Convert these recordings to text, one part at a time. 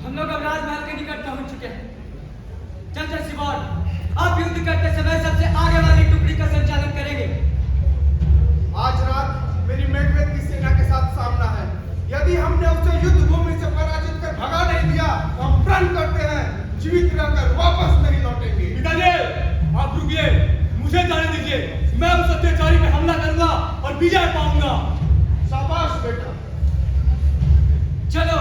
हम लोग अब राजमहल के निकट पहुंच चुके हैं। जनरल सिबॉल, आप युद्ध करते समय सबसे आगे वाली टुकड़ी का संचालन करेंगे। आज रात मेरी मैकबेथ की सेना के साथ सामना है। यदि हमने उसे युद्ध भूमि से पराजित कर भगा नहीं दिया तो हम प्रण करते हैं जीवित रहकर वापस नहीं लौटेंगे। पिताजी, आप रुकिए, मुझे जाने दीजिए। मैं उस अत्याचारी पे हमला करूंगा और विजय पाऊंगा। शाबाश बेटा। चलो।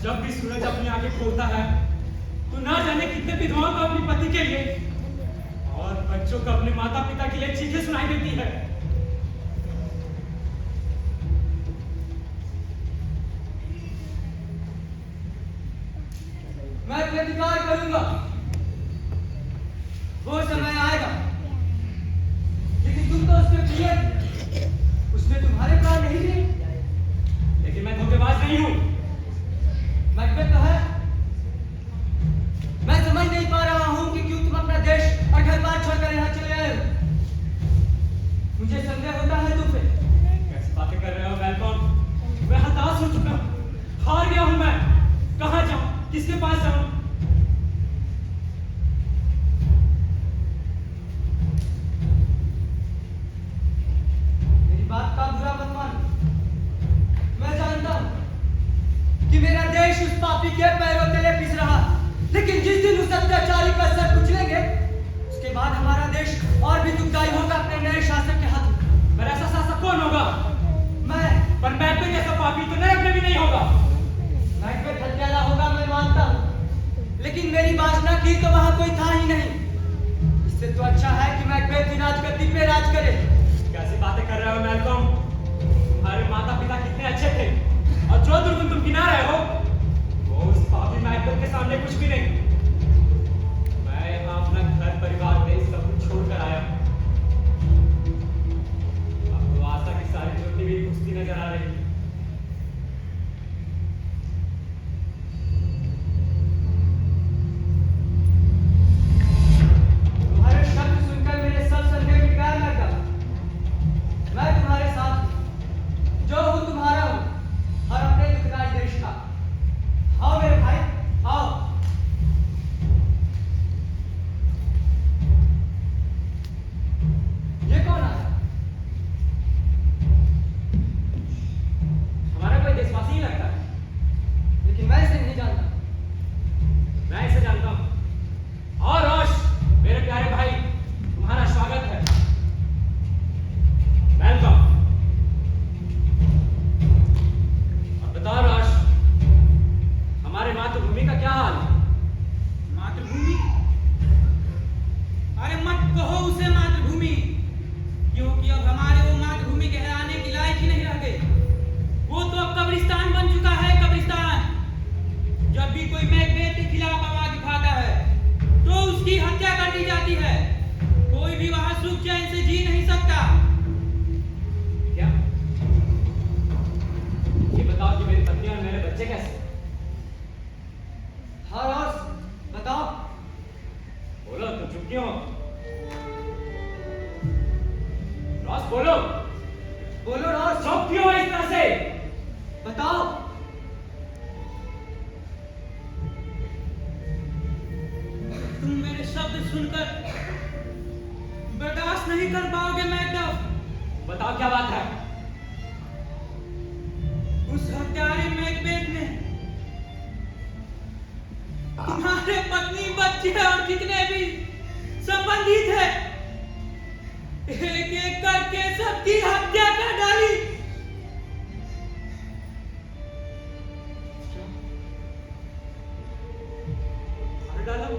जब भी सूरज अपनी आंखें खोलता है तो ना जाने कितने विधवाओं को अपने पति के लिए और बच्चों को अपने माता पिता के लिए चीखें सुनाई देती है। मैं प्रतिकार करूंगा, वो समय आएगा, लेकिन तुम तो उसके प्रिय, उसने तुम्हारे प्राण नहीं लिए। लेकिन मैं धोखेबाज नहीं हूं। मैकबेथ तो है। मैं समझ नहीं पा रहा हूं कि क्यों तुम अपना देश और घर बार छोड़कर यहाँ चले आए हो। मुझे संदेह होता है तुम पे। कैसी बातें कर रहे हो वेलकम? मैं हताश हो चुका हूं, हार गया हूं। मैं कहां जाऊं, किसके पास जाऊं? मेरी बात का बुरा मत मान। मैं जानता हूं कि मेरा देश उस पापी के पैरों तले पिस रहा, लेकिन जिस दिन उस अत्याचारी का सर कुचलेंगे, उसके बाद हमारा देश और भी दुखदाई होगा अपने नए शासक के हाथ में। पर ऐसा शासक कौन होगा? मैं। पर मैकबेथ जैसा पापी तो नरक में भी नहीं होगा। मैकबेथ हत्यारा होगा, मैं मानता हूं, लेकिन मेरी वासना की तो वहां कोई था ही नहीं। इससे तो अच्छा है कि मैकबेथ की राजगद्दी पे राज करे। कैसी बातें कर रहे हो वेलकम? तुम्हारे माता पिता कितने अच्छे थे और जो दुर्गुण तुम गिना रहे हो वो उस पापी मैकबेथ के सामने कुछ भी नहीं। मैं यहाँ अपना घर परिवार देश सब कुछ छोड़कर आया हूँ। अब तो आशा की सारी ज्योति भी बुझती नजर आ रही है। तुम्हारे शब्द सुनकर मेरे सब संदेह मिट गया मैकबेथ। मैं तुम्हारे साथ हूं, जो हूं तुम्हारा हूं, और अपने दुखदाई देश का। आओ मेरे भाई, आओ। ये कौन आया? हमारा कोई देशवासी ही लगता है। लेकिन मैं इसे नहीं जानता। मैं इसे जानता हूँ। और रोश, मेरे प्यारे भाई, तुम्हारा स्वागत है। वेलकम। अब बताओ रोश, हमारे मातृभूमि का क्या हाल है? मातृभूमि? अरे मत कहो उसे मातृभूमि, क्योंकि अब हमारे वो मातृभूमि कहलाने की लायक ही नहीं रह गई। वो तो अब कब्रिस्तान बन चुका है, कब्रिस्तान। जब भी कोई मैकबेथ के खिलाफ आवाज उठाता है तो उसकी हत्या कर दी जाती है। कोई भी वहां सुख चैन से जी नहीं सकता। क्या? ये बताओ कि मेरी पत्नी और मेरे बच्चे कैसे? हाँ रोश, बताओ। बोलो, तुम चुप क्यों हो? रोश बोलो। बोलो रोश, चुप क्यों हो इस तरह से? बताओ। तुम मेरे शब्द सुनकर बर्दाश्त नहीं कर पाओगे मैकबेथ। बताओ क्या बात है? उस हत्यारे मैकबेथ ने तुम्हारे पत्नी, बच्चे और जितने भी संबंधी थे, एक एक करके सबकी हत्या कर डाली। मार डाला?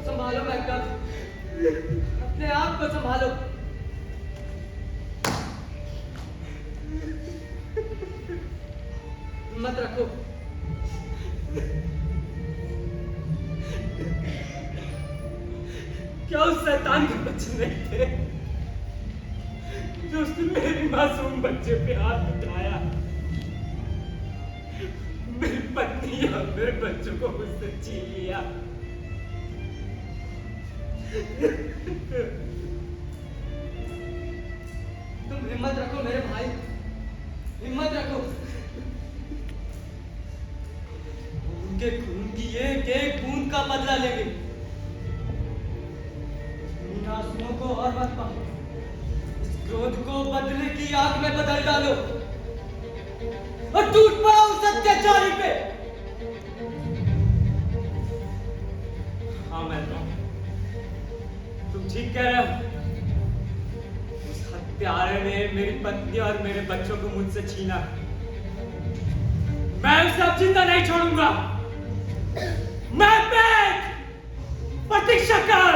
संभालो मैकबेथ, अपने आप को संभालो। हिम्मत रखो। क्या उस शैतान के बच्चे नहीं थे जो उसने मेरी मासूम बच्चे पे हाथ उठाया, मेरी पत्नी और मेरे बच्चों को मुझसे छीन लिया। तुम हिम्मत रखो मेरे भाई, हिम्मत रखो। उनके खून की एक एक बूंद का बदला लेंगे। इन आंसुओं को और मत बहाओ, इस क्रोध को बदले की आग में बदल डालो और टूट पड़ो उस अत्याचारी पे। हाँ मैल्कॉम, तुम ठीक कह रहे हो। उस हत्यारे ने मेरी पत्नी और मेरे बच्चों को मुझसे छीना। मैं उसे अब जिंदा नहीं छोड़ूंगा। मैकबेथ, प्रतीक्षा कर।